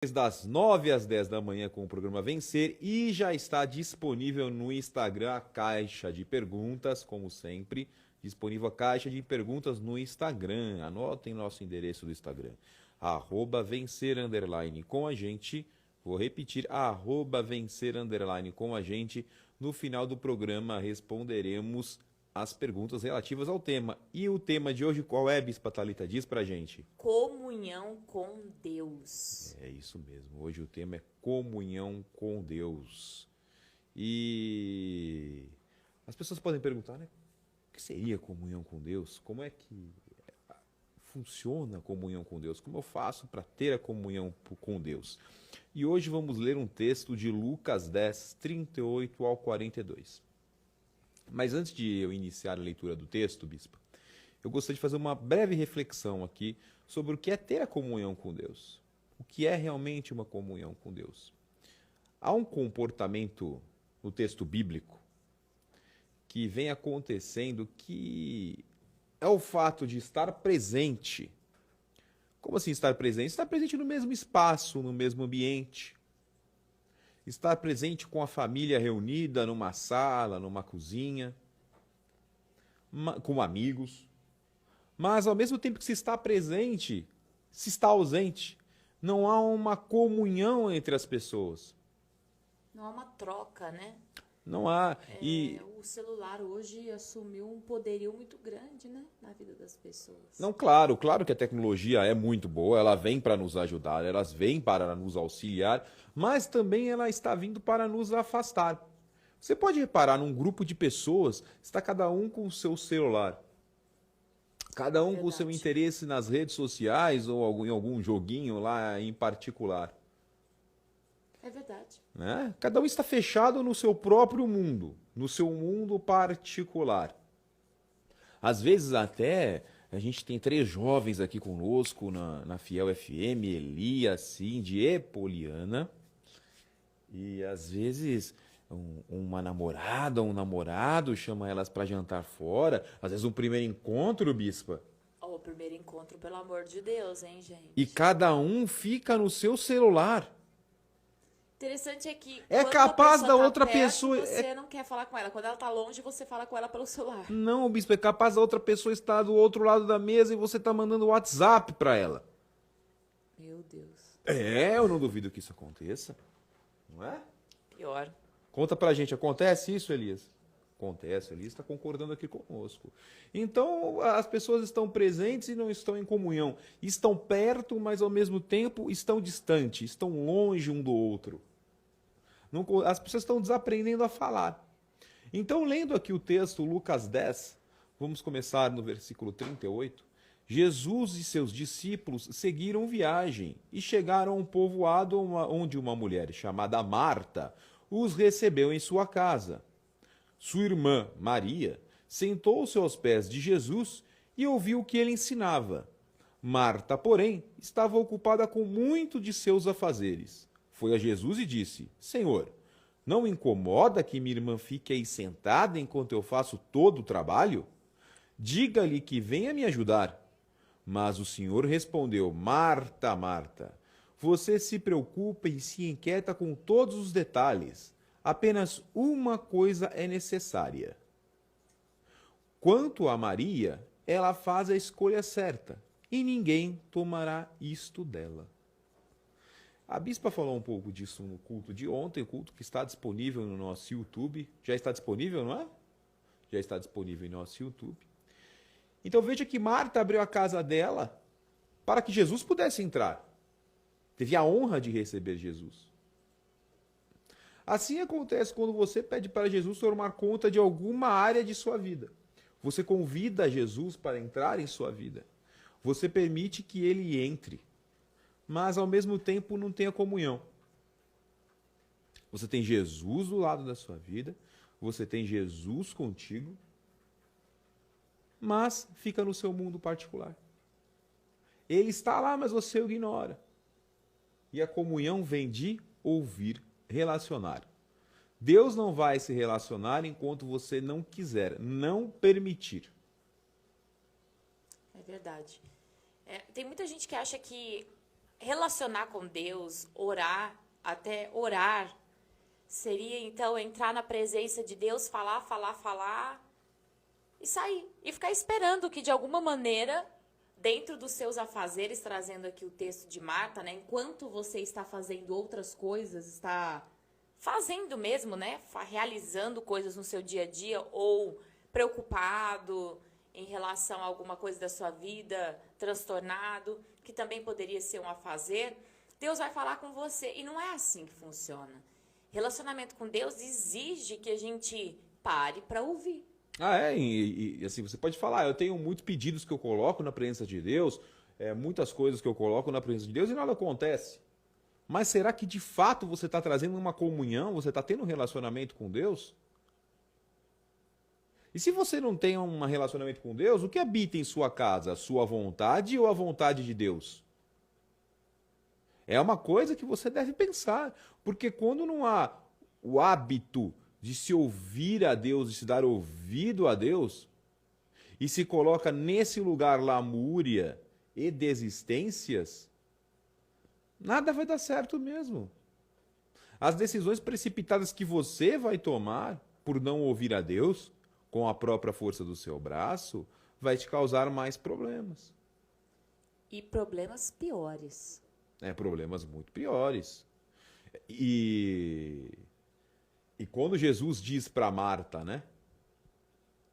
Das 9 às 10 da manhã com o programa Vencer e já está disponível no Instagram a caixa de perguntas, como sempre, disponível a caixa de perguntas no Instagram. Anotem nosso endereço do Instagram, @vencer_ com a gente. Vou repetir, @vencer_ com a gente. No final do programa responderemos as perguntas relativas ao tema. E o tema de hoje qual é, Bispa Thalita? Diz pra gente. Comunhão com Deus. É isso mesmo. Hoje o tema é comunhão com Deus. E as pessoas podem perguntar, né? O que seria comunhão com Deus? Como é que funciona a comunhão com Deus? Como eu faço para ter a comunhão com Deus? E hoje vamos ler um texto de Lucas 10, 38 ao 42. Mas antes de eu iniciar a leitura do texto, Bispa, eu gostaria de fazer uma breve reflexão aqui sobre o que é ter a comunhão com Deus. O que é realmente uma comunhão com Deus? Há um comportamento no texto bíblico que vem acontecendo que é o fato de estar presente. Como assim estar presente? Estar presente no mesmo espaço, no mesmo ambiente. Estar presente com a família reunida numa sala, numa cozinha, com amigos. Mas ao mesmo tempo que se está presente, se está ausente. Não há uma comunhão entre as pessoas. Não há uma troca, né? Não há. O celular hoje assumiu um poderio muito grande, né, na vida das pessoas. Não, claro que a tecnologia é muito boa, ela vem para nos ajudar, elas vêm para nos auxiliar, mas também ela está vindo para nos afastar. Você pode reparar, num grupo de pessoas, está cada um com o seu celular. Cada um com o seu interesse nas redes sociais ou em algum joguinho lá em particular. É verdade. Né? Cada um está fechado no seu próprio mundo, no seu mundo particular. Às vezes até a gente tem 3 jovens aqui conosco na Fiel FM, Elias, Cindy e Poliana. E às vezes uma namorada, um namorado chama elas para jantar fora. Às vezes um primeiro encontro, Bispa. O primeiro encontro, pelo amor de Deus, hein, gente? E cada um fica no seu celular. Interessante é que é quando capaz a da tá outra perto, pessoa. Você não quer falar com ela. Quando ela tá longe, você fala com ela pelo celular. Não, Bispo, é capaz da outra pessoa estar do outro lado da mesa e você tá mandando WhatsApp para ela. Meu Deus. Eu não duvido que isso aconteça. Não é? Pior. Conta pra gente, acontece isso, Elias? Acontece, Elias está concordando aqui conosco. Então, as pessoas estão presentes e não estão em comunhão. Estão perto, mas ao mesmo tempo estão distantes, estão longe um do outro. As pessoas estão desaprendendo a falar. Então, lendo aqui o texto, Lucas 10, vamos começar no versículo 38. Jesus e seus discípulos seguiram viagem e chegaram a um povoado onde uma mulher chamada Marta os recebeu em sua casa. Sua irmã, Maria, sentou-se aos pés de Jesus e ouviu o que ele ensinava. Marta, porém, estava ocupada com muito de seus afazeres. Foi a Jesus e disse: Senhor, não incomoda que minha irmã fique aí sentada enquanto eu faço todo o trabalho? Diga-lhe que venha me ajudar. Mas o Senhor respondeu: Marta, Marta, você se preocupa e se inquieta com todos os detalhes. Apenas uma coisa é necessária. Quanto a Maria, ela faz a escolha certa, e ninguém tomará isto dela. A bispa falou um pouco disso no culto de ontem, o culto que está disponível no nosso YouTube. Já está disponível, não é? Já está disponível em nosso YouTube. Então veja que Marta abriu a casa dela para que Jesus pudesse entrar. Teve a honra de receber Jesus. Assim acontece quando você pede para Jesus tomar conta de alguma área de sua vida. Você convida Jesus para entrar em sua vida. Você permite que ele entre, mas ao mesmo tempo não tenha comunhão. Você tem Jesus do lado da sua vida, você tem Jesus contigo, mas fica no seu mundo particular. Ele está lá, mas você o ignora. E a comunhão vem de ouvir, relacionar. Deus não vai se relacionar enquanto você não quiser, não permitir. É verdade. Tem muita gente que acha que relacionar com Deus, orar, até orar, seria então entrar na presença de Deus, falar e sair. E ficar esperando que de alguma maneira, dentro dos seus afazeres, trazendo aqui o texto de Marta, né? Enquanto você está fazendo outras coisas, está fazendo mesmo, né? Realizando coisas no seu dia a dia ou preocupado em relação a alguma coisa da sua vida, transtornado, que também poderia ser um afazer, Deus vai falar com você. E não é assim que funciona. Relacionamento com Deus exige que a gente pare para ouvir. E assim, você pode falar, eu tenho muitos pedidos que eu coloco na presença de Deus, muitas coisas que eu coloco na presença de Deus e nada acontece. Mas será que de fato você está trazendo uma comunhão, você está tendo um relacionamento com Deus? E se você não tem um relacionamento com Deus, o que habita em sua casa? A sua vontade ou a vontade de Deus? É uma coisa que você deve pensar, porque quando não há o hábito de se ouvir a Deus, de se dar ouvido a Deus, e se coloca nesse lugar lamúria e desistências, nada vai dar certo mesmo. As decisões precipitadas que você vai tomar por não ouvir a Deus, com a própria força do seu braço, vai te causar mais problemas. E problemas piores. Problemas muito piores. E quando Jesus diz para Marta, né,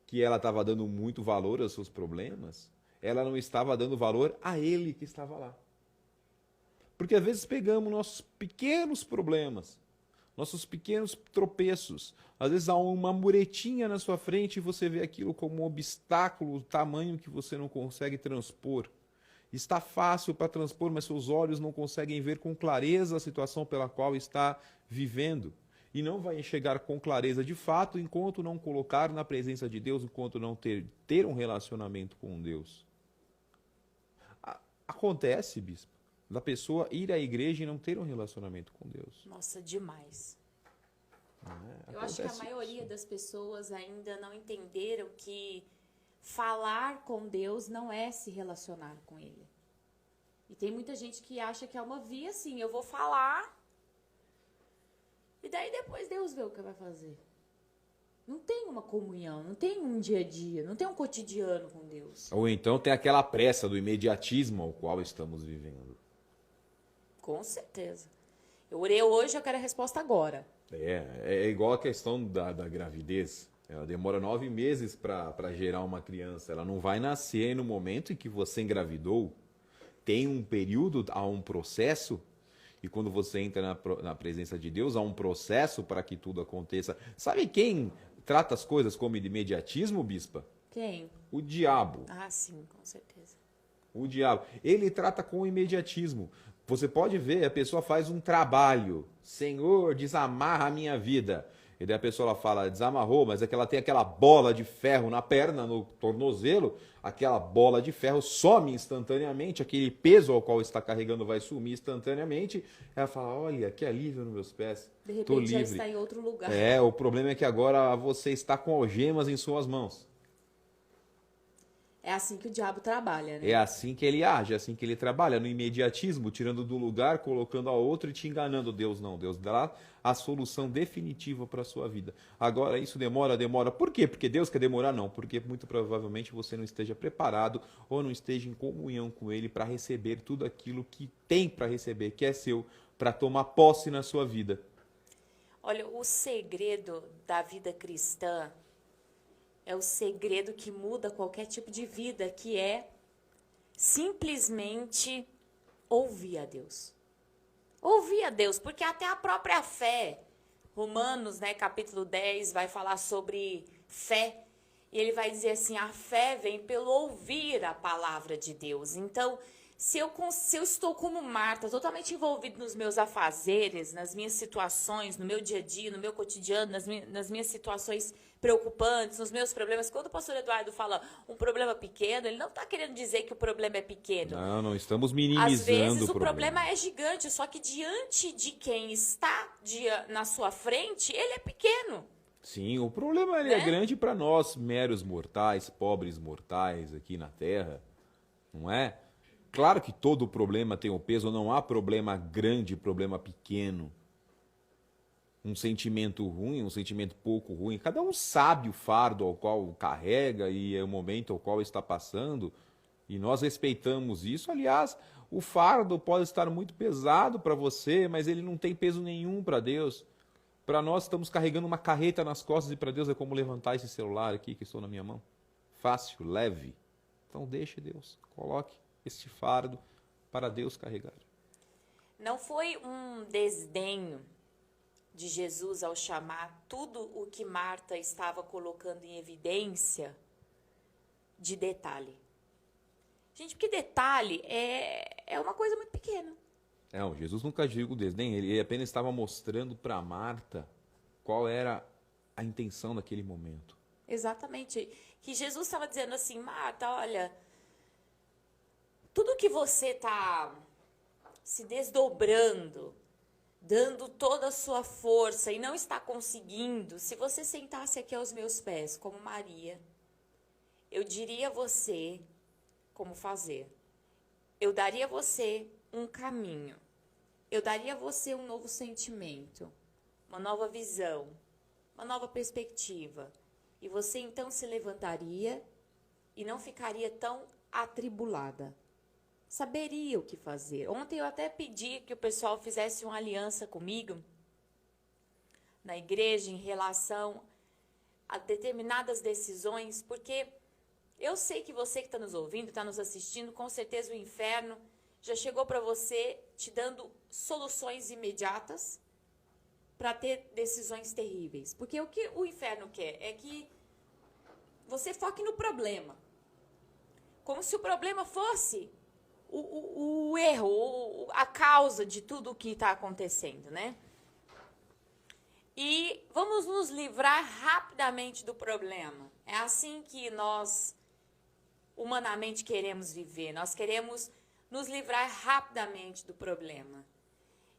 que ela estava dando muito valor aos seus problemas, ela não estava dando valor a ele que estava lá. Porque às vezes pegamos nossos pequenos problemas, nossos pequenos tropeços. Às vezes há uma muretinha na sua frente e você vê aquilo como um obstáculo, tamanho que você não consegue transpor. Está fácil para transpor, mas seus olhos não conseguem ver com clareza a situação pela qual está vivendo. E não vai enxergar com clareza de fato enquanto não colocar na presença de Deus, enquanto não ter um relacionamento com Deus. Acontece, bispo, da pessoa ir à igreja e não ter um relacionamento com Deus. Nossa, demais. Eu acho que a maioria das pessoas ainda não entenderam que falar com Deus não é se relacionar com Ele. E tem muita gente que acha que é uma via assim, eu vou falar e daí depois Deus vê o que vai fazer. Não tem uma comunhão, não tem um dia a dia, não tem um cotidiano com Deus. Ou então tem aquela pressa do imediatismo ao qual estamos vivendo. Com certeza. Eu orei hoje, eu quero a resposta agora. É igual a questão da gravidez. Ela demora 9 meses para gerar uma criança. Ela não vai nascer no momento em que você engravidou. Tem um período, há um processo. E quando você entra na presença de Deus, há um processo para que tudo aconteça. Sabe quem trata as coisas como imediatismo, bispa? Quem? O diabo. Ah, sim, com certeza. O diabo. Ele trata com imediatismo. Você pode ver, a pessoa faz um trabalho. Senhor, desamarra a minha vida. E daí a pessoa ela fala, desamarrou, mas é que ela tem aquela bola de ferro na perna, no tornozelo. Aquela bola de ferro some instantaneamente, aquele peso ao qual está carregando vai sumir instantaneamente. Ela fala, olha, que alívio nos meus pés. De repente tô livre. já está em outro lugar. O problema é que agora você está com algemas em suas mãos. É assim que o diabo trabalha, né? É assim que ele age, é assim que ele trabalha, no imediatismo, tirando do lugar, colocando a outro e te enganando. Deus não, Deus dá a solução definitiva para a sua vida. Agora, isso demora. Por quê? Porque Deus quer demorar? Não, porque muito provavelmente você não esteja preparado ou não esteja em comunhão com Ele para receber tudo aquilo que tem para receber, que é seu, para tomar posse na sua vida. Olha, o segredo da vida cristã é o segredo que muda qualquer tipo de vida, que é simplesmente ouvir a Deus. Ouvir a Deus, porque até a própria fé, Romanos, né, capítulo 10, vai falar sobre fé. E ele vai dizer assim, a fé vem pelo ouvir a palavra de Deus. Então, se eu estou como Marta, totalmente envolvido nos meus afazeres, nas minhas situações, no meu dia a dia, no meu cotidiano, nas minhas situações preocupantes, nos meus problemas. Quando o pastor Eduardo fala um problema pequeno, ele não está querendo dizer que o problema é pequeno. Não estamos minimizando. Às vezes o problema é gigante, só que diante de quem está na sua frente, ele é pequeno. Sim, o problema é grande para nós, meros mortais, pobres mortais aqui na Terra, não é? claro que todo problema tem um peso, não há problema grande, problema pequeno. Um sentimento ruim, um sentimento pouco ruim. Cada um sabe o fardo ao qual carrega e o momento ao qual está passando. E nós respeitamos isso. Aliás, o fardo pode estar muito pesado para você, mas ele não tem peso nenhum para Deus. Para nós, estamos carregando uma carreta nas costas e para Deus é como levantar esse celular aqui que estou na minha mão. Fácil, leve. Então deixe Deus. Coloque este fardo para Deus carregar. Não foi um desdenho de Jesus ao chamar tudo o que Marta estava colocando em evidência de detalhe. Gente, porque detalhe é uma coisa muito pequena. Não, Jesus nunca digo desdém, ele apenas estava mostrando para Marta qual era a intenção daquele momento. Exatamente. Que Jesus estava dizendo assim, Marta, olha, tudo que você está se desdobrando, dando toda a sua força e não está conseguindo, se você sentasse aqui aos meus pés, como Maria, eu diria a você como fazer. Eu daria a você um caminho. Eu daria a você um novo sentimento, uma nova visão, uma nova perspectiva. E você então se levantaria e não ficaria tão atribulada. Saberia o que fazer. Ontem eu até pedi que o pessoal fizesse uma aliança comigo na igreja em relação a determinadas decisões, porque eu sei que você que está nos ouvindo, está nos assistindo, com certeza o inferno já chegou para você te dando soluções imediatas para ter decisões terríveis. Porque o que o inferno quer é que você foque no problema. Como se o problema fosse o erro, a causa de tudo o que está acontecendo, né? E vamos nos livrar rapidamente do problema. É assim que nós humanamente queremos viver. Nós queremos nos livrar rapidamente do problema.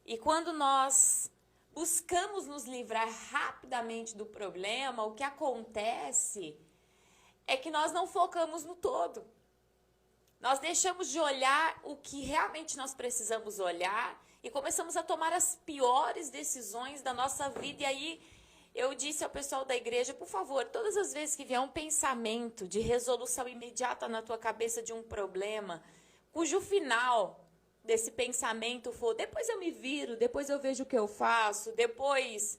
E quando nós buscamos nos livrar rapidamente do problema, o que acontece é que nós não focamos no todo. Nós deixamos de olhar o que realmente nós precisamos olhar e começamos a tomar as piores decisões da nossa vida. E aí eu disse ao pessoal da igreja, por favor, todas as vezes que vier um pensamento de resolução imediata na tua cabeça de um problema, cujo final desse pensamento for, depois eu me viro, depois eu vejo o que eu faço, depois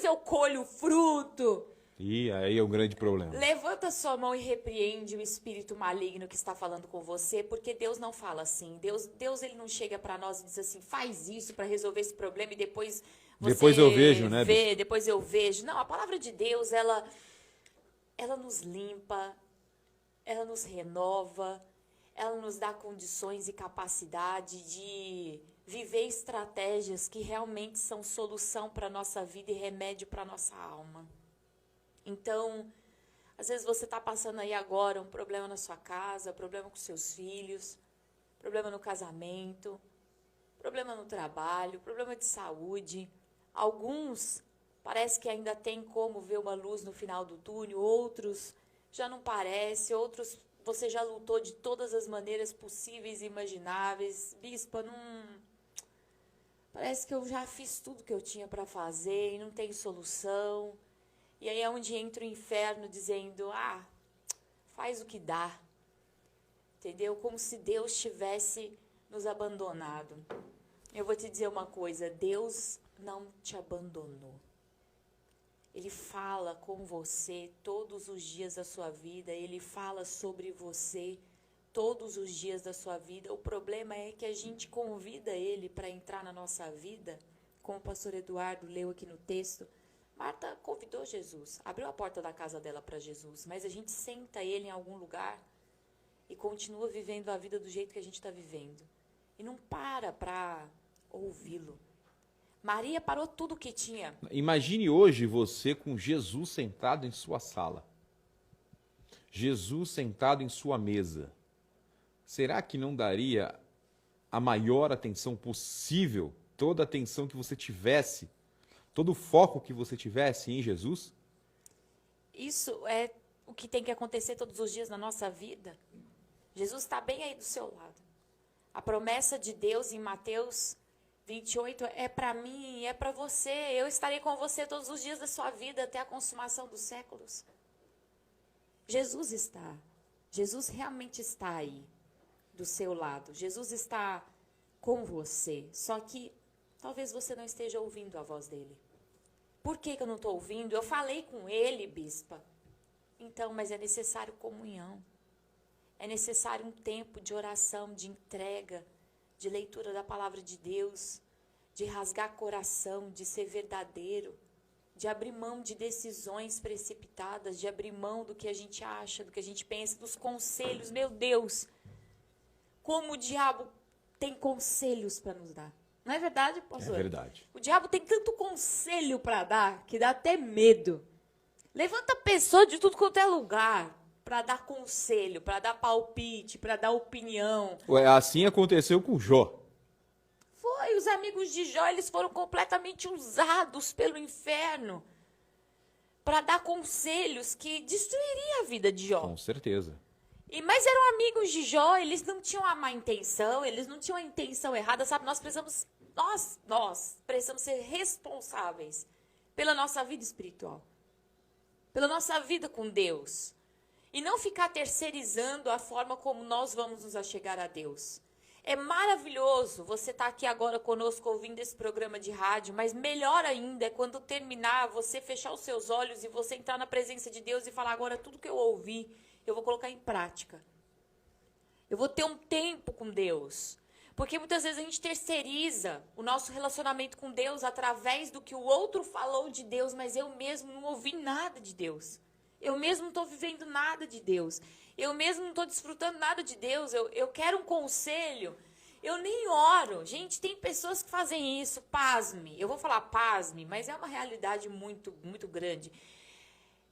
eu colho o fruto. E aí é um grande problema. Levanta sua mão e repreende o espírito maligno que está falando com você, porque Deus não fala assim. Deus ele não chega para nós e diz assim, faz isso para resolver esse problema e depois depois eu vejo, né? Depois eu vejo. Não, a palavra de Deus, ela nos limpa, ela nos renova, ela nos dá condições e capacidade de viver estratégias que realmente são solução para a nossa vida e remédio para a nossa alma. Então, às vezes você está passando aí agora um problema na sua casa, problema com seus filhos, problema no casamento, problema no trabalho, problema de saúde. Alguns parece que ainda tem como ver uma luz no final do túnel, outros já não parece, outros você já lutou de todas as maneiras possíveis e imagináveis. Bispa, não... Parece que eu já fiz tudo que eu tinha para fazer e não tem solução. E aí é onde entra o inferno dizendo, faz o que dá. Entendeu? Como se Deus tivesse nos abandonado. Eu vou te dizer uma coisa, Deus não te abandonou. Ele fala com você todos os dias da sua vida, ele fala sobre você todos os dias da sua vida. O problema é que a gente convida ele para entrar na nossa vida, como o pastor Eduardo leu aqui no texto. Marta convidou Jesus, abriu a porta da casa dela para Jesus, mas a gente senta ele em algum lugar e continua vivendo a vida do jeito que a gente está vivendo. E não para ouvi-lo. Maria parou tudo o que tinha. Imagine hoje você com Jesus sentado em sua sala. Jesus sentado em sua mesa. Será que não daria a maior atenção possível, toda a atenção que você tivesse, todo o foco que você tivesse em Jesus? Isso é o que tem que acontecer todos os dias na nossa vida. Jesus está bem aí do seu lado. A promessa de Deus em Mateus 28 é para mim, é para você. Eu estarei com você todos os dias da sua vida até a consumação dos séculos. Jesus está. Jesus realmente está aí do seu lado. Jesus está com você. Só que talvez você não esteja ouvindo a voz dele. Por que eu não estou ouvindo? Eu falei com ele, bispa. Então, mas é necessário comunhão. É necessário um tempo de oração, de entrega, de leitura da palavra de Deus, de rasgar coração, de ser verdadeiro, de abrir mão de decisões precipitadas, de abrir mão do que a gente acha, do que a gente pensa, dos conselhos. Meu Deus, como o diabo tem conselhos para nos dar. Não é verdade, pastor? É verdade. O diabo tem tanto conselho para dar que dá até medo. Levanta pessoa de tudo quanto é lugar para dar conselho, para dar palpite, para dar opinião. Assim aconteceu com Jó. Foi, os amigos de Jó, eles foram completamente usados pelo inferno para dar conselhos que destruiriam a vida de Jó. Com certeza. Mas eram amigos de Jó, eles não tinham a má intenção, eles não tinham a intenção errada, sabe? Nós precisamos ser responsáveis pela nossa vida espiritual, pela nossa vida com Deus. E não ficar terceirizando a forma como nós vamos nos achegar a Deus. É maravilhoso você estar aqui agora conosco ouvindo esse programa de rádio, mas melhor ainda é quando terminar, você fechar os seus olhos e você entrar na presença de Deus e falar: agora tudo que eu ouvi, eu vou colocar em prática. Eu vou ter um tempo com Deus. Porque muitas vezes a gente terceiriza o nosso relacionamento com Deus através do que o outro falou de Deus, mas eu mesmo não ouvi nada de Deus. Eu mesmo não estou vivendo nada de Deus. Eu mesmo não estou desfrutando nada de Deus. Eu quero um conselho. Eu nem oro. Gente, tem pessoas que fazem isso. Pasme. Eu vou falar pasme, mas é uma realidade muito, muito grande.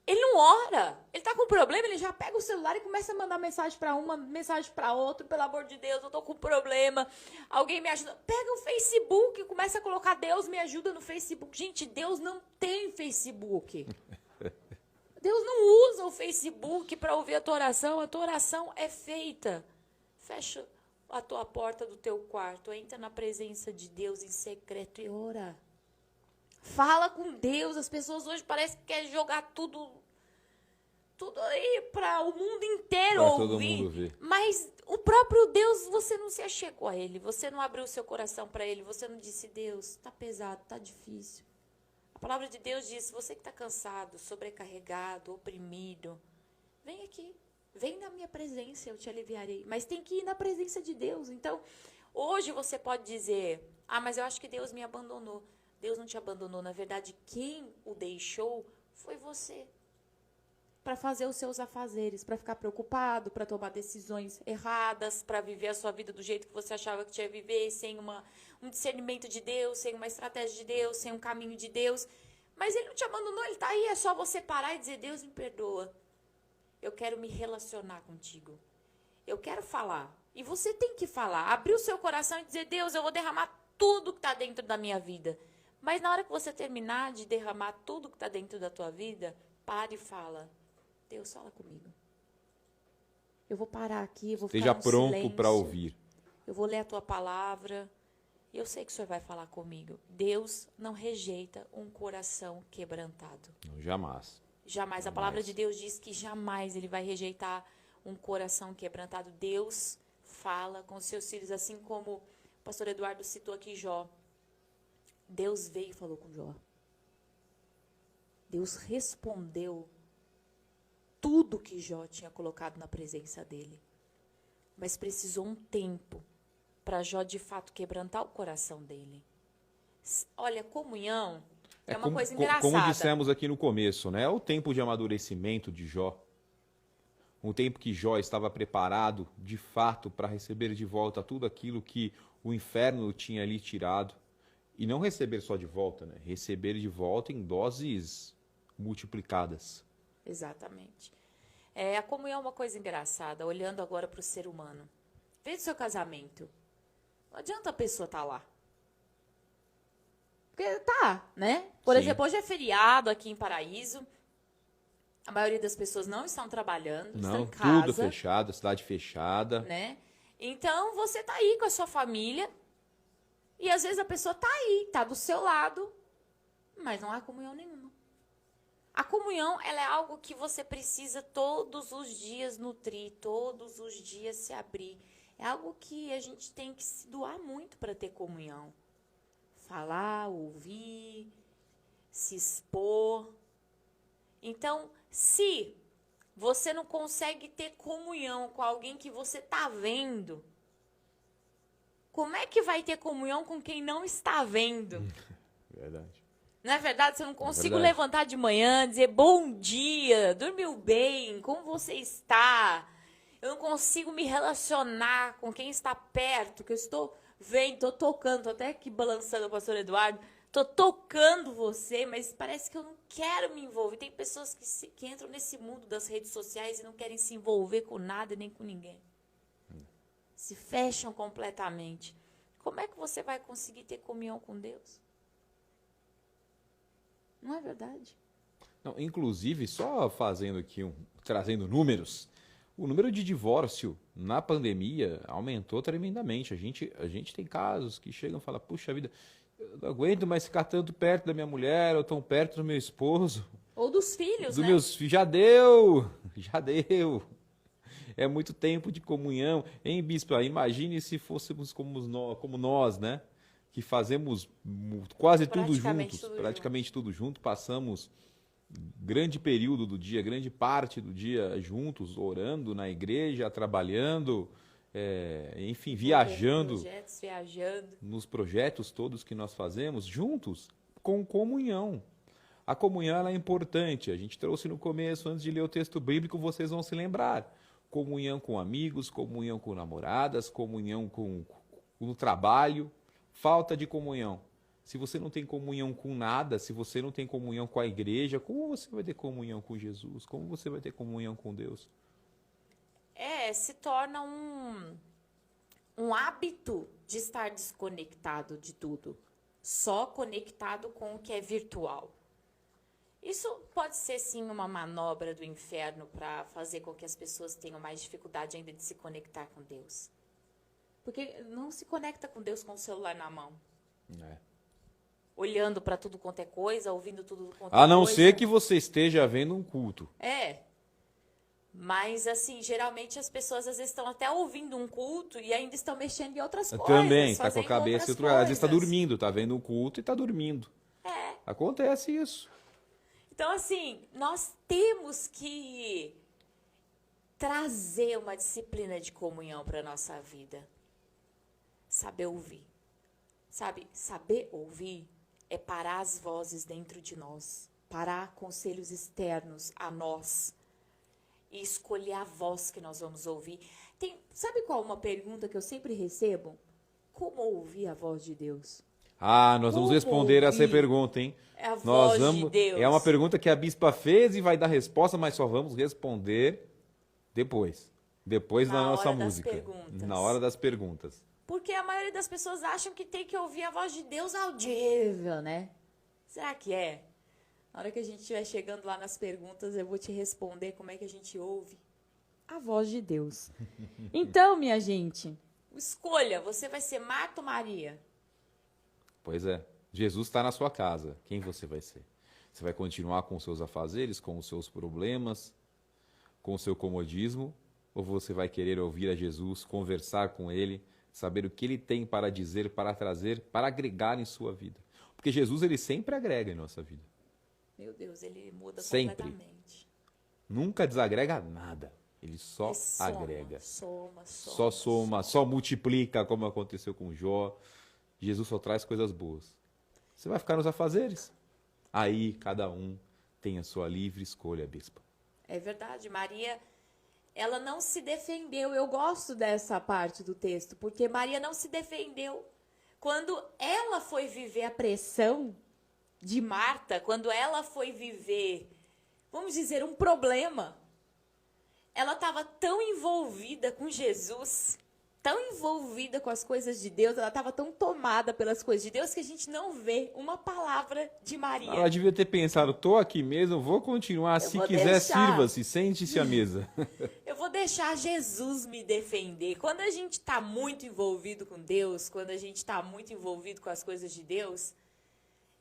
Ele não ora. Ele está com problema, ele já pega o celular e começa a mandar mensagem para uma, mensagem para outra. Pelo amor de Deus, eu estou com problema. Alguém me ajuda. Pega o Facebook e começa a colocar Deus me ajuda no Facebook. Gente, Deus não tem Facebook. Deus não usa o Facebook para ouvir a tua oração é feita. Fecha a tua porta do teu quarto, entra na presença de Deus em secreto e ora. Fala com Deus. As pessoas hoje parecem que querem jogar tudo aí para o mundo inteiro pra ouvir. todo mundo ver. Mas o próprio Deus, você não se achegou a Ele, você não abriu o seu coração para Ele, você não disse: Deus, está pesado, está difícil. A palavra de Deus diz: você que está cansado, sobrecarregado, oprimido, vem aqui, vem na minha presença, eu te aliviarei. Mas tem que ir na presença de Deus. Então, hoje você pode dizer: ah, mas eu acho que Deus me abandonou. Deus não te abandonou. Na verdade, quem o deixou foi você. Para fazer os seus afazeres, para ficar preocupado, para tomar decisões erradas, para viver a sua vida do jeito que você achava que tinha que viver, sem um discernimento de Deus, sem uma estratégia de Deus, sem um caminho de Deus. Mas Ele não te abandonou, Ele está aí. É só você parar e dizer: Deus, me perdoa. Eu quero me relacionar contigo. Eu quero falar. E você tem que falar. Abrir o seu coração e dizer: Deus, eu vou derramar tudo que está dentro da minha vida. Mas na hora que você terminar de derramar tudo que está dentro da tua vida, pare e fala: Deus, fala comigo. Eu vou parar aqui, vou Esteja ficar no pronto para silêncio. ouvir. Eu vou ler a tua palavra. E eu sei que o Senhor vai falar comigo. Deus não rejeita um coração quebrantado. Não, jamais. Jamais. A palavra de Deus diz que jamais Ele vai rejeitar um coração quebrantado. Deus fala com os seus filhos, assim como o pastor Eduardo citou aqui Jó. Deus veio e falou com Jó. Deus respondeu tudo que Jó tinha colocado na presença dele. Mas precisou um tempo para Jó, de fato, quebrantar o coração dele. Olha, comunhão é uma coisa engraçada. Como dissemos aqui no começo, né? É o tempo de amadurecimento de Jó. Um tempo que Jó estava preparado, de fato, para receber de volta tudo aquilo que o inferno tinha lhe tirado. E não receber só de volta, né? Receber de volta em doses multiplicadas. Exatamente. A comunhão é uma coisa engraçada, olhando agora para o ser humano. Veja o seu casamento. Não adianta a pessoa estar lá. Porque tá, né? Por Sim. exemplo, hoje é feriado aqui em Paraíso. A maioria das pessoas não estão trabalhando, estão Não, em casa. tudo fechado, cidade fechada. Né? Então, você tá aí com a sua família e às vezes a pessoa tá aí, tá do seu lado, mas não há comunhão nenhuma. A comunhão, ela é algo que você precisa todos os dias nutrir, todos os dias se abrir. É algo que a gente tem que se doar muito para ter comunhão. Falar, ouvir, se expor. Então, se você não consegue ter comunhão com alguém que você tá vendo, como é que vai ter comunhão com quem não está vendo? Verdade. Não é verdade? Você não consigo verdade. levantar de manhã, dizer bom dia, dormiu bem, como você está? Eu não consigo me relacionar com quem está perto, que eu estou vendo, estou tocando, estou até aqui balançando o pastor Eduardo, estou tocando você, mas parece que eu não quero me envolver. Tem pessoas que entram nesse mundo das redes sociais e não querem se envolver com nada nem com ninguém. Se fecham completamente. Como é que você vai conseguir ter comunhão com Deus? Não é verdade? Não, inclusive, só fazendo aqui, trazendo números, o número de divórcio na pandemia aumentou tremendamente. A gente tem casos que chegam e falam, puxa vida, eu não aguento mais ficar tanto perto da minha mulher, ou tão perto do meu esposo. Ou dos filhos, Dos né? meus filhos, já deu. É muito tempo de comunhão. Hein, bispo? Imagine se fôssemos como nós, né? Que fazemos quase tudo juntos, praticamente tudo junto, passamos grande período do dia, grande parte do dia juntos, orando na igreja, trabalhando, enfim, viajando, nos projetos todos que nós fazemos, juntos, com comunhão. A comunhão ela é importante, a gente trouxe no começo, antes de ler o texto bíblico, vocês vão se lembrar. Comunhão com amigos, comunhão com namoradas, comunhão no trabalho, falta de comunhão. Se você não tem comunhão com nada, se você não tem comunhão com a igreja, como você vai ter comunhão com Jesus? Como você vai ter comunhão com Deus? Se torna um hábito de estar desconectado de tudo. Só conectado com o que é virtual. Isso pode ser, sim, uma manobra do inferno para fazer com que as pessoas tenham mais dificuldade ainda de se conectar com Deus. Porque não se conecta com Deus com o celular na mão. Olhando para tudo quanto é coisa, ouvindo tudo quanto é coisa. A não ser que você esteja vendo um culto. Mas, assim, geralmente as pessoas às vezes estão até ouvindo um culto e ainda estão mexendo em outras coisas. Também, está com a cabeça em outro lugar. Às vezes está dormindo, está vendo um culto e está dormindo. Acontece isso. Então, assim, nós temos que trazer uma disciplina de comunhão para a nossa vida. Saber ouvir. Saber ouvir é parar as vozes dentro de nós. Parar conselhos externos a nós. E escolher a voz que nós vamos ouvir. Sabe qual uma pergunta que eu sempre recebo? Como ouvir a voz de Deus? Nós vamos responder essa pergunta, hein? É a voz de Deus. É uma pergunta que a bispa fez e vai dar resposta, mas só vamos responder depois. Depois da nossa música. Na hora das perguntas. Porque a maioria das pessoas acham que tem que ouvir a voz de Deus audível, né? Será que é? Na hora que a gente estiver chegando lá nas perguntas, eu vou te responder como é que a gente ouve a voz de Deus. Então, minha gente, escolha, você vai ser Marta ou Maria? Pois é. Jesus está na sua casa. Quem você vai ser? Você vai continuar com os seus afazeres, com os seus problemas, com o seu comodismo? Ou você vai querer ouvir a Jesus, conversar com Ele, saber o que Ele tem para dizer, para trazer, para agregar em sua vida? Porque Jesus, Ele sempre agrega em nossa vida. Meu Deus, Ele muda completamente. Nunca desagrega nada. Ele só agrega. Só multiplica, como aconteceu com Jó. Jesus só traz coisas boas. Você vai ficar nos afazeres. Aí, cada um tem a sua livre escolha, bispa. É verdade. Maria, ela não se defendeu. Eu gosto dessa parte do texto, porque Maria não se defendeu. Quando ela foi viver a pressão de Marta, quando ela foi viver, vamos dizer, um problema, ela estava tão envolvida com Jesus tão envolvida com as coisas de Deus, ela estava tão tomada pelas coisas de Deus que a gente não vê uma palavra de Maria. Ela devia ter pensado, tô aqui mesmo, vou continuar, se quiser sirva-se, sente-se à mesa. Eu vou deixar Jesus me defender. Quando a gente está muito envolvido com Deus, quando a gente está muito envolvido com as coisas de Deus,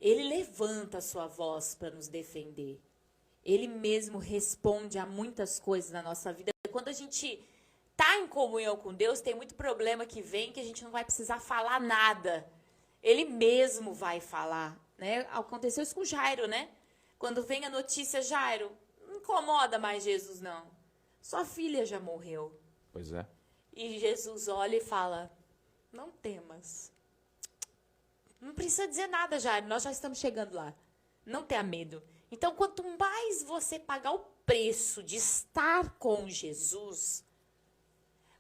Ele levanta a sua voz para nos defender. Ele mesmo responde a muitas coisas na nossa vida. Quando a gente está em comunhão com Deus, tem muito problema que vem que a gente não vai precisar falar nada. Ele mesmo vai falar, né? Aconteceu isso com Jairo, né? Quando vem a notícia, Jairo, não incomoda mais Jesus, não. Sua filha já morreu. Pois é. E Jesus olha e fala, não temas. Não precisa dizer nada, Jairo, nós já estamos chegando lá. Não tenha medo. Então, quanto mais você pagar o preço de estar com Jesus,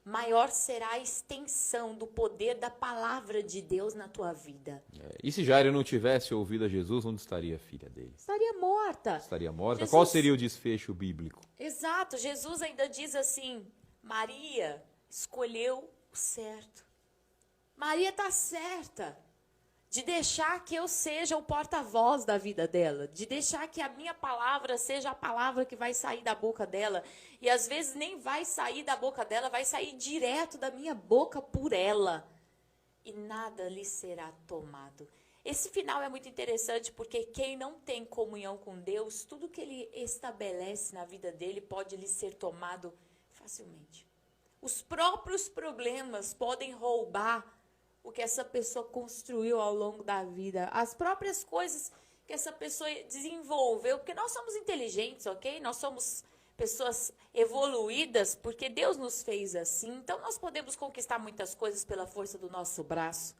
maior será a extensão do poder da palavra de Deus na tua vida. E se Jairo não tivesse ouvido a Jesus, onde estaria a filha dele? Estaria morta. Estaria morta? Jesus... Qual seria o desfecho bíblico? Exato. Jesus ainda diz assim, Maria escolheu o certo. Maria está certa de deixar que eu seja o porta-voz da vida dela, de deixar que a minha palavra seja a palavra que vai sair da boca dela. E às vezes nem vai sair da boca dela, vai sair direto da minha boca por ela. E nada lhe será tomado. Esse final é muito interessante porque quem não tem comunhão com Deus, tudo que ele estabelece na vida dele pode lhe ser tomado facilmente. Os próprios problemas podem roubar o que essa pessoa construiu ao longo da vida, as próprias coisas que essa pessoa desenvolveu, porque nós somos inteligentes, ok? Nós somos pessoas evoluídas, porque Deus nos fez assim, então nós podemos conquistar muitas coisas pela força do nosso braço.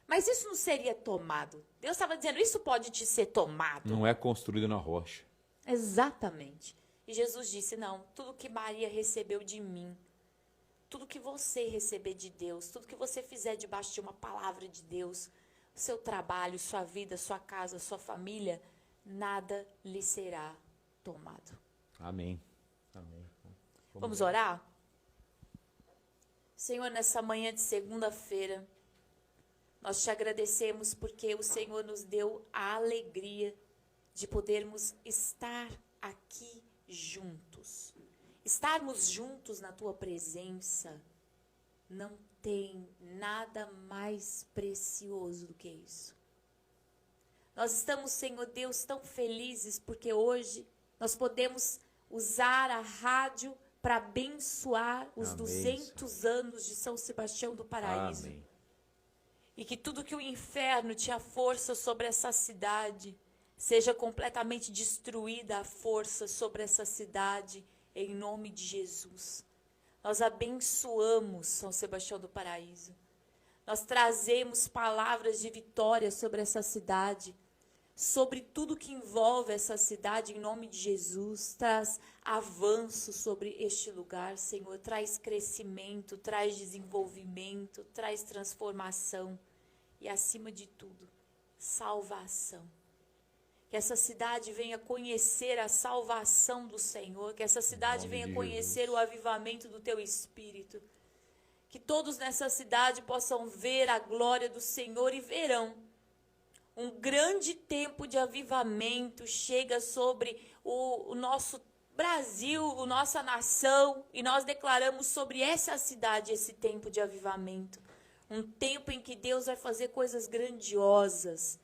Mas isso não seria tomado. Deus estava dizendo, isso pode te ser tomado. Não é construído na rocha. Exatamente. E Jesus disse, não, tudo que Maria recebeu de mim, tudo que você receber de Deus, tudo que você fizer debaixo de uma palavra de Deus, o seu trabalho, sua vida, sua casa, sua família, nada lhe será tomado. Amém. Amém. Vamos orar? Senhor, nessa manhã de segunda-feira, nós te agradecemos porque o Senhor nos deu a alegria de podermos estar aqui juntos. Estarmos juntos na tua presença não tem nada mais precioso do que isso. Nós estamos, Senhor Deus, tão felizes porque hoje nós podemos usar a rádio para abençoar os 200 anos de São Sebastião do Paraíso. Amém. E que tudo que o inferno tinha força sobre essa cidade seja completamente destruída a força sobre essa cidade. Em nome de Jesus, nós abençoamos São Sebastião do Paraíso. Nós trazemos palavras de vitória sobre essa cidade, sobre tudo que envolve essa cidade, em nome de Jesus. Traz avanço sobre este lugar, Senhor. Traz crescimento, traz desenvolvimento, traz transformação e, acima de tudo, salvação. Que essa cidade venha conhecer a salvação do Senhor, que essa cidade venha conhecer o avivamento do teu Espírito. Que todos nessa cidade possam ver a glória do Senhor e verão um grande tempo de avivamento chega sobre o nosso Brasil, a nossa nação, e nós declaramos sobre essa cidade esse tempo de avivamento. Um tempo em que Deus vai fazer coisas grandiosas.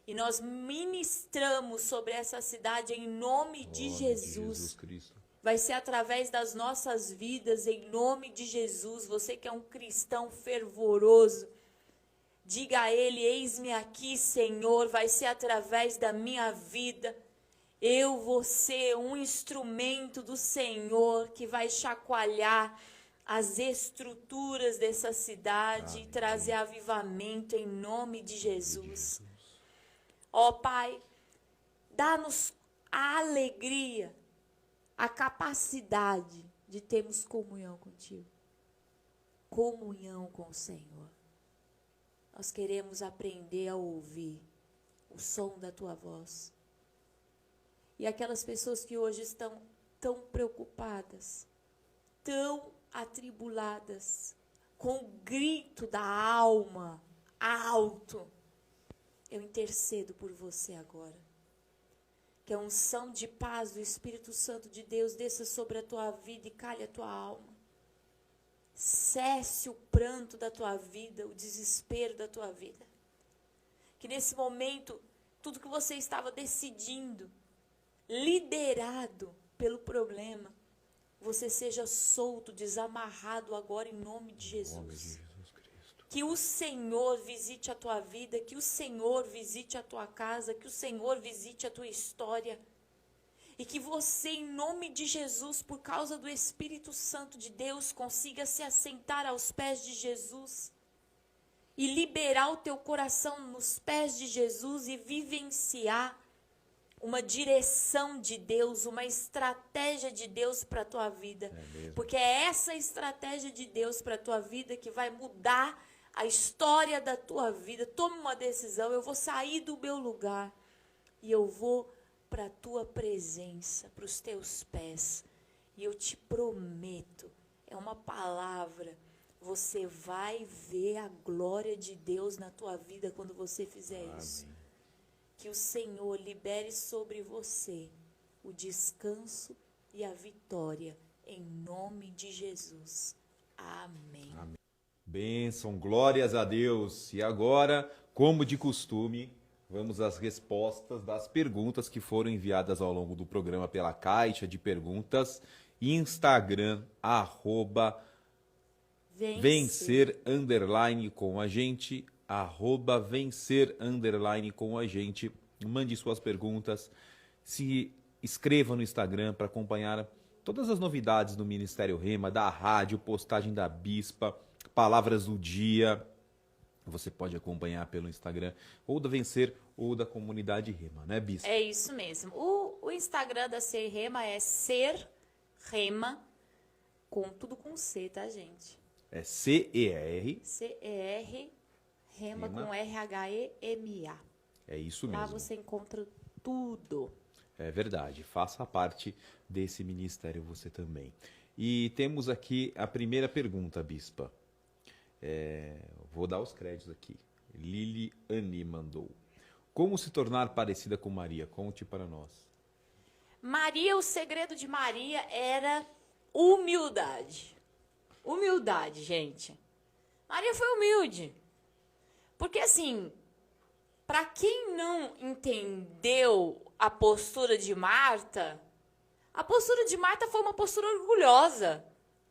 E nós ministramos sobre essa cidade em nome de Jesus. Cristo. Vai ser através das nossas vidas, em nome de Jesus. Você que é um cristão fervoroso, diga a Ele, eis-me aqui, Senhor. Vai ser através da minha vida. Eu vou ser um instrumento do Senhor que vai chacoalhar as estruturas dessa cidade e trazer avivamento em nome de Jesus. Ó Pai, dá-nos a alegria, a capacidade de termos comunhão contigo. Comunhão com o Senhor. Nós queremos aprender a ouvir o som da tua voz. E aquelas pessoas que hoje estão tão preocupadas, tão atribuladas, com o grito da alma alto, eu intercedo por você agora. Que a unção de paz do Espírito Santo de Deus desça sobre a tua vida e calhe a tua alma. Cesse o pranto da tua vida, o desespero da tua vida. Que nesse momento, tudo que você estava decidindo, liderado pelo problema, você seja solto, desamarrado agora em nome de Jesus. Que o Senhor visite a tua vida, que o Senhor visite a tua casa, que o Senhor visite a tua história. E que você, em nome de Jesus, por causa do Espírito Santo de Deus, consiga se assentar aos pés de Jesus e liberar o teu coração nos pés de Jesus e vivenciar uma direção de Deus, uma estratégia de Deus para a tua vida. Porque é essa estratégia de Deus para a tua vida que vai mudar a história da tua vida. Toma uma decisão, eu vou sair do meu lugar e eu vou para a tua presença, para os teus pés. E eu te prometo, é uma palavra, você vai ver a glória de Deus na tua vida quando você fizer isso. Que o Senhor libere sobre você o descanso e a vitória, em nome de Jesus. Amém. Amém. Bênção, glórias a Deus. E agora, como de costume, vamos às respostas das perguntas que foram enviadas ao longo do programa pela Caixa de Perguntas, Instagram, @vencer_ com a gente, @vencer_ com a gente. Mande suas perguntas, se inscreva no Instagram para acompanhar todas as novidades do Ministério Rema, da rádio, postagem da Bispa, palavras do dia. Você pode acompanhar pelo Instagram, ou da Vencer, ou da Comunidade Rema, né, Bispa? É isso mesmo. O Instagram da Ser Rema é Ser Rema, tudo com C, tá, gente? É CER. CER, Rema com RHEMA. É isso Lá mesmo. você encontra tudo. É verdade. Faça parte desse ministério você também. E temos aqui a primeira pergunta, Bispa. Vou dar os créditos aqui. Liliane mandou. Como se tornar parecida com Maria? Conte para nós. Maria, o segredo de Maria era humildade. Humildade, gente. Maria foi humilde. Porque assim, para quem não entendeu a postura de Marta, a postura de Marta foi uma postura orgulhosa.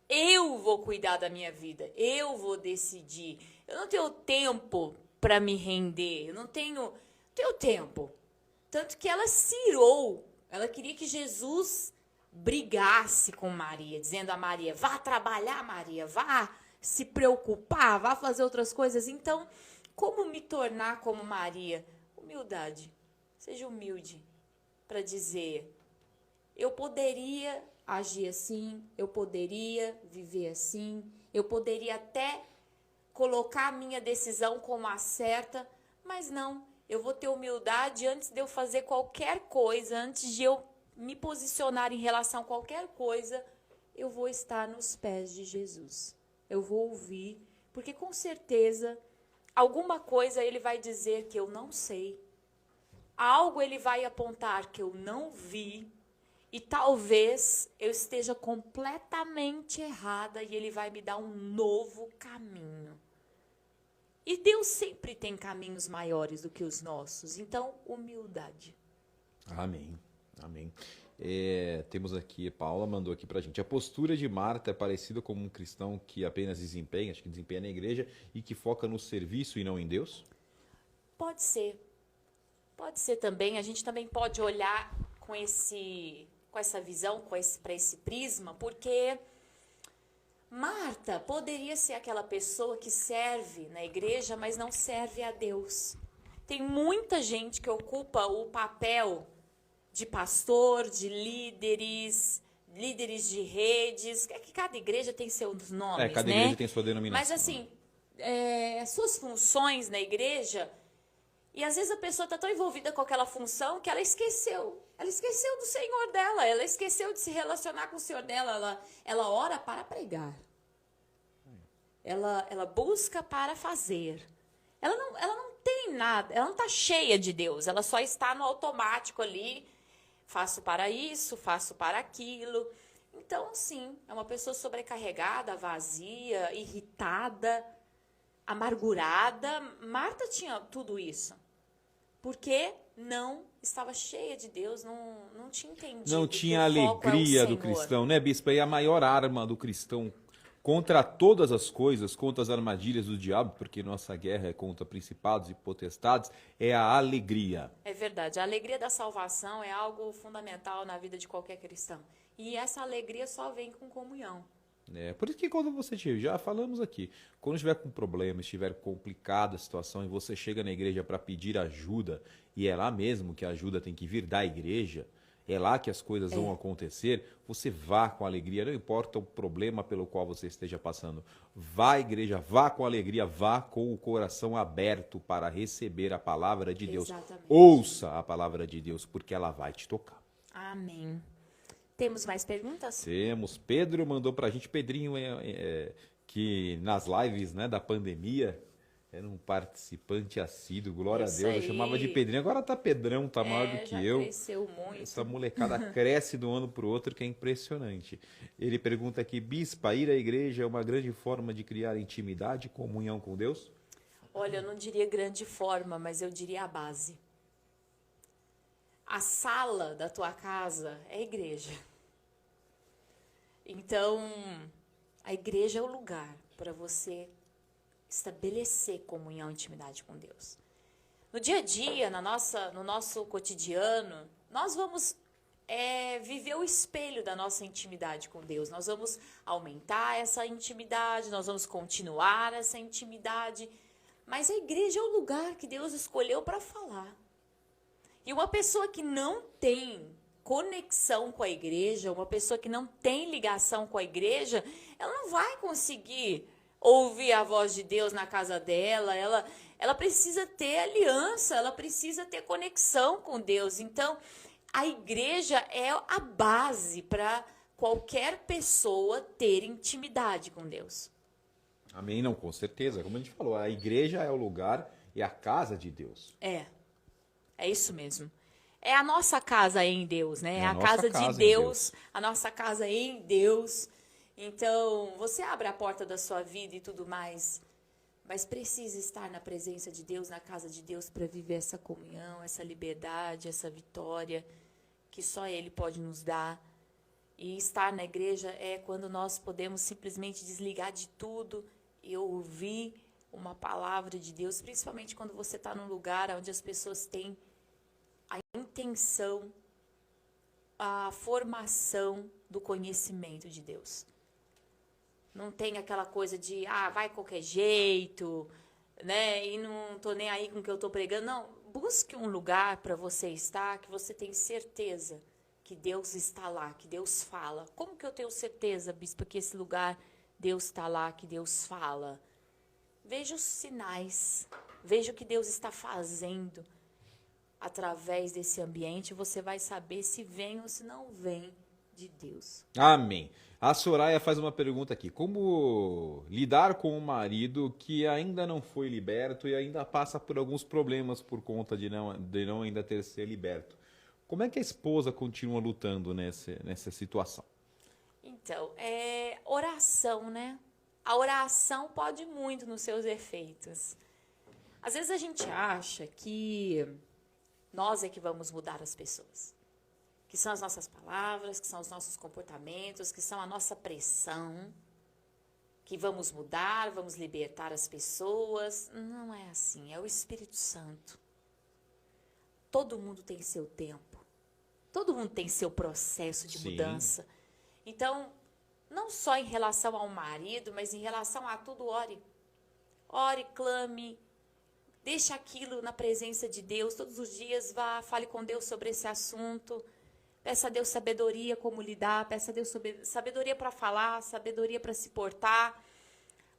Eu vou cuidar da minha vida, eu vou decidir. Eu não tenho tempo para me render, eu não tenho tempo. Tanto que ela se irou, ela queria que Jesus brigasse com Maria, dizendo a Maria, vá trabalhar, Maria, vá se preocupar, vá fazer outras coisas. Então, como me tornar como Maria? Humildade. Seja humilde para dizer, eu poderia agir assim, eu poderia viver assim, eu poderia até colocar a minha decisão como a certa, mas não, eu vou ter humildade antes de eu fazer qualquer coisa, antes de eu me posicionar em relação a qualquer coisa, eu vou estar nos pés de Jesus. Eu vou ouvir, porque com certeza alguma coisa ele vai dizer que eu não sei, algo ele vai apontar que eu não vi, e talvez eu esteja completamente errada e ele vai me dar um novo caminho. E Deus sempre tem caminhos maiores do que os nossos. Então, humildade. Amém. Amém. Temos aqui, Paula mandou aqui pra gente. A postura de Marta é parecida com um cristão que apenas desempenha, acho que desempenha na igreja, e que foca no serviço e não em Deus? Pode ser. Pode ser também. A gente também pode olhar com essa visão, para esse prisma, porque Marta poderia ser aquela pessoa que serve na igreja, mas não serve a Deus. Tem muita gente que ocupa o papel de pastor, de líderes de redes, que cada igreja tem seus nomes, cada né? igreja tem sua denominação. Mas assim, suas funções na igreja, e às vezes a pessoa está tão envolvida com aquela função que ela esqueceu do Senhor dela, ela esqueceu de se relacionar com o Senhor dela, ela ora para pregar. ela busca para fazer. Ela não tem nada, ela não está cheia de Deus, ela só está no automático ali, faço para isso, faço para aquilo. Então, sim, é uma pessoa sobrecarregada, vazia, irritada, amargurada. Marta tinha tudo isso, porque não estava cheia de Deus, não tinha entendido. Não que tinha o foco é o alegria do Senhor. cristão, né, bispo? E a maior arma do cristão contra todas as coisas, contra as armadilhas do diabo, porque nossa guerra é contra principados e potestades, é a alegria. É verdade, a alegria da salvação é algo fundamental na vida de qualquer cristão. E essa alegria só vem com comunhão. Por isso que quando você tiver, já falamos aqui, quando estiver com problema, estiver complicada a situação e você chega na igreja para pedir ajuda, e é lá mesmo que a ajuda tem que vir da igreja, é lá que as coisas vão acontecer, você vá com alegria, não importa o problema pelo qual você esteja passando. Vá à igreja, vá com alegria, vá com o coração aberto para receber a palavra de Deus. Exatamente. Ouça a palavra de Deus, porque ela vai te tocar. Amém. Temos mais perguntas? Temos. Pedro mandou pra gente, Pedrinho, que nas lives, né, da pandemia, era um participante assíduo, glória Isso a Deus. Eu aí. chamava de Pedrinho, agora tá Pedrão, tá maior do que já eu. cresceu muito. Essa molecada cresce de um ano pro outro, que é impressionante. Ele pergunta aqui, bispa, ir à igreja é uma grande forma de criar intimidade e comunhão com Deus? Olha, eu não diria grande forma, mas eu diria a base. A sala da tua casa é a igreja. Então, a igreja é o lugar para você estabelecer comunhão e intimidade com Deus. No dia a dia, no nosso cotidiano, nós vamos viver o espelho da nossa intimidade com Deus. Nós vamos aumentar essa intimidade, nós vamos continuar essa intimidade. Mas a igreja é o lugar que Deus escolheu para falar. E uma pessoa que não tem conexão com a igreja, uma pessoa que não tem ligação com a igreja, ela não vai conseguir ouvir a voz de Deus na casa dela, ela precisa ter aliança, ela precisa ter conexão com Deus. Então, a igreja é a base para qualquer pessoa ter intimidade com Deus. Amém, não, com certeza. Como a gente falou, a igreja é o lugar e a casa de Deus. É isso mesmo. É a nossa casa em Deus, né? É a nossa casa casa de em Deus, a nossa casa em Deus. Então, você abre a porta da sua vida e tudo mais, mas precisa estar na presença de Deus, na casa de Deus, para viver essa comunhão, essa liberdade, essa vitória que só Ele pode nos dar. E estar na igreja é quando nós podemos simplesmente desligar de tudo e ouvir uma palavra de Deus, principalmente quando você está num lugar onde as pessoas têm a intenção, a formação do conhecimento de Deus. Não tem aquela coisa de, vai qualquer jeito, né? E não tô nem aí com o que eu tô pregando. Não, busque um lugar para você estar, que você tem certeza que Deus está lá, que Deus fala. Como que eu tenho certeza, bispo, que esse lugar Deus está lá, que Deus fala? Veja os sinais, veja o que Deus está fazendo através desse ambiente. Você vai saber se vem ou se não vem de Deus. Amém. A Soraya faz uma pergunta aqui. Como lidar com um marido que ainda não foi liberto e ainda passa por alguns problemas por conta de não ainda ter sido liberto? Como é que a esposa continua lutando nessa situação? Então, oração, né? A oração pode muito nos seus efeitos. Às vezes a gente acha que nós é que vamos mudar as pessoas. Que são as nossas palavras, que são os nossos comportamentos, que são a nossa pressão, que vamos mudar, vamos libertar as pessoas. Não é assim, é o Espírito Santo. Todo mundo tem seu tempo. Todo mundo tem seu processo de mudança. Então, não só em relação ao marido, mas em relação a tudo, ore. Ore, clame, deixe aquilo na presença de Deus. Todos os dias vá, fale com Deus sobre esse assunto. Peça a Deus sabedoria como lidar, peça a Deus sabedoria para falar, sabedoria para se portar.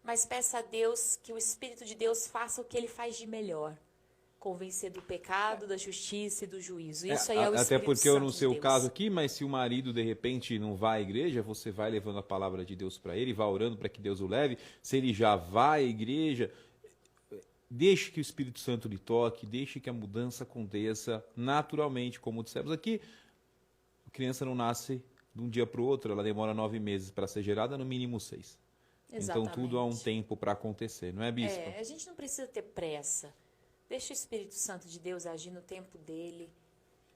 Mas peça a Deus que o Espírito de Deus faça o que Ele faz de melhor. convencer do pecado, da justiça e do juízo. Isso aí é o Até Espírito porque eu não Santo sei de o Deus. caso aqui, mas se o marido de repente não vai à igreja, você vai levando a palavra de Deus para ele, vai orando para que Deus o leve. Se ele já vai à igreja, deixe que o Espírito Santo lhe toque, deixe que a mudança aconteça naturalmente, como dissemos aqui. A criança não nasce de um dia para o outro, ela demora 9 meses para ser gerada, no mínimo 6. Então tudo há um tempo para acontecer, não é, bispa? A gente não precisa ter pressa. Deixa o Espírito Santo de Deus agir no tempo dele.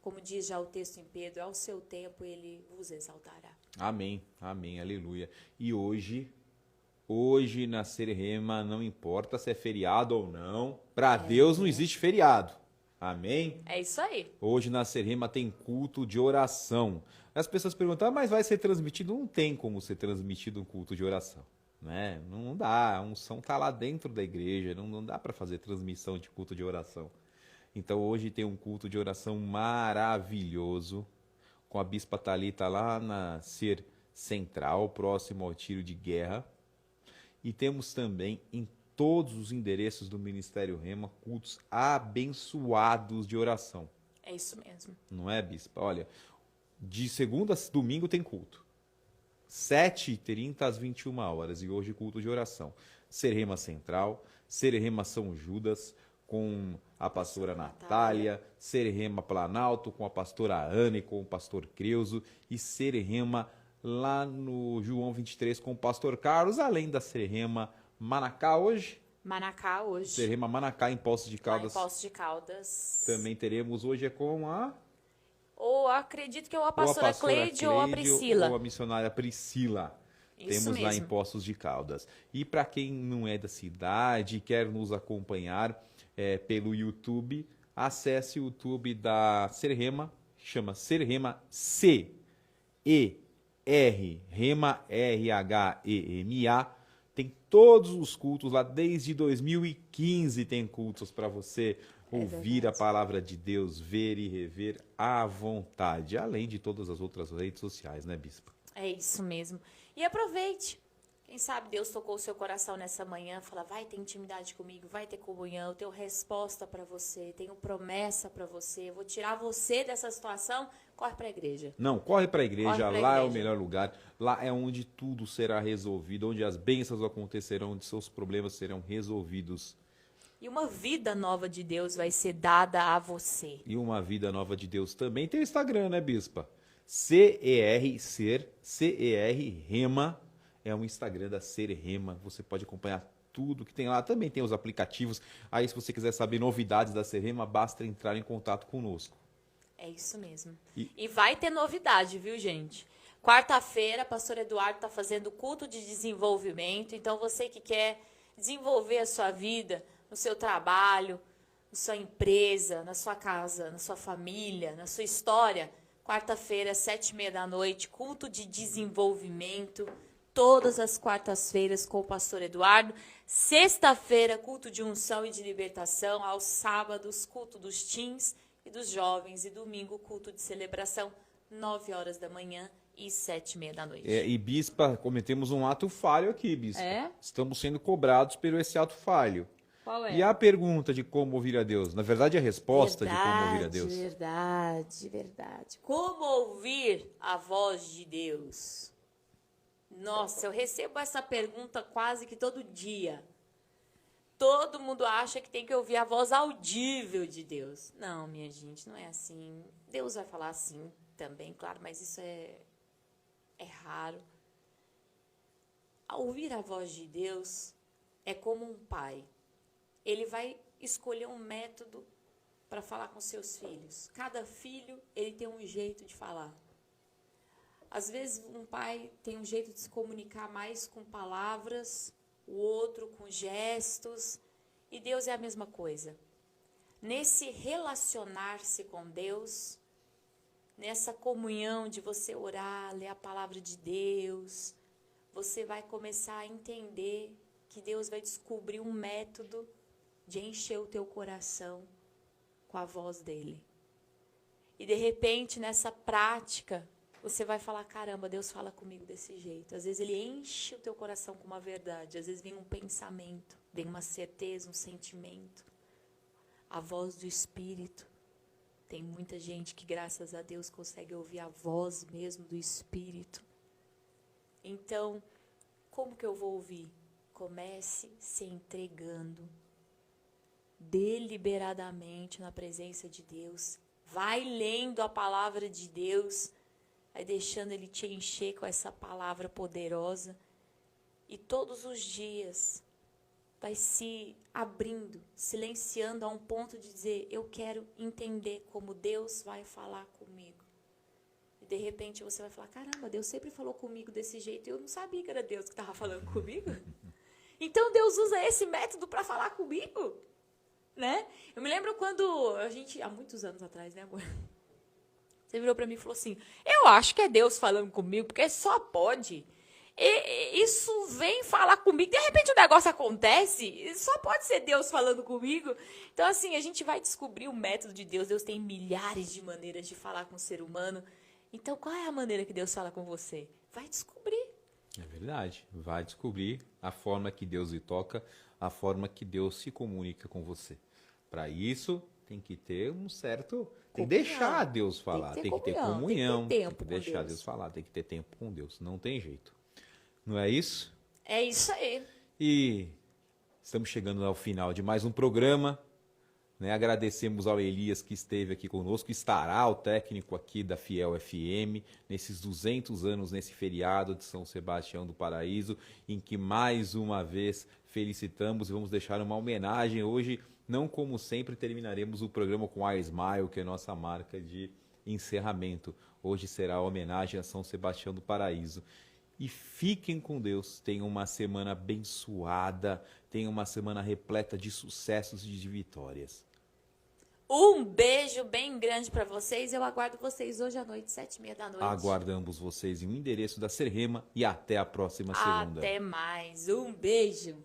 Como diz já o texto em Pedro, ao seu tempo ele vos exaltará. Amém, amém, aleluia. E hoje na Serrema, não importa se é feriado ou não, para Deus não existe feriado. Amém? É isso aí. Hoje na Serrema tem culto de oração. As pessoas perguntam, mas vai ser transmitido? Não tem como ser transmitido um culto de oração. Né? Não dá, a unção está lá dentro da igreja, não dá para fazer transmissão de culto de oração. Então hoje tem um culto de oração maravilhoso, com a Bispa Thalita lá na Ser Central, próximo ao tiro de guerra. E temos também em todos os endereços do Ministério Rema cultos abençoados de oração. É isso mesmo. Não é, Bispa? Olha, de segunda a domingo tem culto. 7h30 às 21 horas. E hoje culto de oração. Serrema Central, Serrema São Judas, com a pastora Natália, Serrema Planalto, com a pastora Ana e com o pastor Creuso, e Serrema lá no João 23 com o pastor Carlos, além da Serrema Manacá hoje. Manacá hoje. Serrema Manacá em Poços de Caldas. Lá em Poços de Caldas. Também teremos hoje com a... Ou acredito que é a pastora Cleide ou a Priscila. Ou a missionária Priscila. Isso Temos lá em mesmo. Poços de Caldas. E para quem não é da cidade e quer nos acompanhar pelo YouTube, acesse o YouTube da Serrema, chama Serrema C-E-R, Rema R-H-E-M-A. Tem todos os cultos lá, desde 2015 tem cultos para você ouvir a palavra de Deus, ver e rever à vontade, além de todas as outras redes sociais, né, Bispa? É isso mesmo. E aproveite. Quem sabe Deus tocou o seu coração nessa manhã, fala, vai ter intimidade comigo, vai ter comunhão, eu tenho resposta para você, tenho promessa para você, eu vou tirar você dessa situação, corre para a igreja. Não, corre para a igreja, Corre pra lá é o igreja. melhor lugar, lá é onde tudo será resolvido, onde as bênçãos acontecerão, onde seus problemas serão resolvidos. E uma vida nova de Deus vai ser dada a você. E uma vida nova de Deus também. Tem o Instagram, né, Bispa? C-E-R, C-E-R, Rema, é um Instagram da Ser Rema. Você pode acompanhar tudo que tem lá. Também tem os aplicativos. Aí, se você quiser saber novidades da Ser Rema, basta entrar em contato conosco. É isso mesmo. E- E vai ter novidade, viu, gente? Quarta-feira, pastor Eduardo está fazendo culto de desenvolvimento. Então, você que quer desenvolver a sua vida, no seu trabalho, na sua empresa, na sua casa, na sua família, na sua história, quarta-feira, 7h30, culto de desenvolvimento. Todas as quartas-feiras com o pastor Eduardo. Sexta-feira, culto de unção e de libertação. Aos sábados, culto dos teens e dos jovens. E domingo, culto de celebração, 9h da manhã e 7h30. E, Bispa, cometemos um ato falho aqui, Bispa. É? Estamos sendo cobrados pelo esse ato falho. Qual E a pergunta de como ouvir a Deus? Na verdade, a resposta de como ouvir a Deus. Verdade. Como ouvir a voz de Deus? Nossa, eu recebo essa pergunta quase que todo dia. Todo mundo acha que tem que ouvir a voz audível de Deus. Não, minha gente, não é assim. Deus vai falar assim também, claro, mas isso é raro. Ao ouvir a voz de Deus é como um pai. Ele vai escolher um método para falar com seus filhos. Cada filho, ele tem um jeito de falar. Às vezes, um pai tem um jeito de se comunicar mais com palavras, o outro com gestos, e Deus é a mesma coisa. Nesse relacionar-se com Deus, nessa comunhão de você orar, ler a palavra de Deus, você vai começar a entender que Deus vai descobrir um método de encher o teu coração com a voz dele. E de repente, nessa prática, você vai falar, caramba, Deus fala comigo desse jeito. Às vezes ele enche o teu coração com uma verdade, às vezes vem um pensamento, vem uma certeza, um sentimento. a voz do Espírito. Tem muita gente que, graças a Deus, consegue ouvir a voz mesmo do Espírito. Então, como que eu vou ouvir? Comece se entregando deliberadamente na presença de Deus. Vai lendo a palavra de Deus, vai deixando Ele te encher com essa palavra poderosa. E todos os dias vai se abrindo, silenciando a um ponto de dizer, eu quero entender como Deus vai falar comigo. E de repente você vai falar, caramba, Deus sempre falou comigo desse jeito e eu não sabia que era Deus que estava falando comigo. Então Deus usa esse método para falar comigo, né? Eu me lembro quando a gente, há muitos anos atrás, né, amor? Você virou para mim e falou assim, eu acho que é Deus falando comigo, porque só pode. E isso vem falar comigo, de repente o negócio acontece, só pode ser Deus falando comigo. Então, assim, a gente vai descobrir o método de Deus. Deus tem milhares de maneiras de falar com o ser humano. Então, qual é a maneira que Deus fala com você? Vai descobrir. É verdade. Vai descobrir a forma que Deus lhe toca, a forma que Deus se comunica com você. Para isso, tem que ter um certo... Tem que deixar Deus falar, tem que ter comunhão, tem que deixar Deus falar, tem que ter tempo com Deus. Não tem jeito. Não é isso? É isso aí. E estamos chegando ao final de mais um programa. Né? Agradecemos ao Elias que esteve aqui conosco, estará o técnico aqui da Fiel FM, nesses 200 anos, nesse feriado de São Sebastião do Paraíso, em que mais uma vez felicitamos e vamos deixar uma homenagem. Hoje, não como sempre, terminaremos o programa com a Smile, que é a nossa marca de encerramento. Hoje será a homenagem a São Sebastião do Paraíso. E fiquem com Deus, tenham uma semana abençoada, tenham uma semana repleta de sucessos e de vitórias. Um beijo bem grande para vocês, eu aguardo vocês hoje à noite, 7h30 da noite. Aguardamos vocês em um endereço da Serrema e até a próxima segunda. Até mais, um beijo.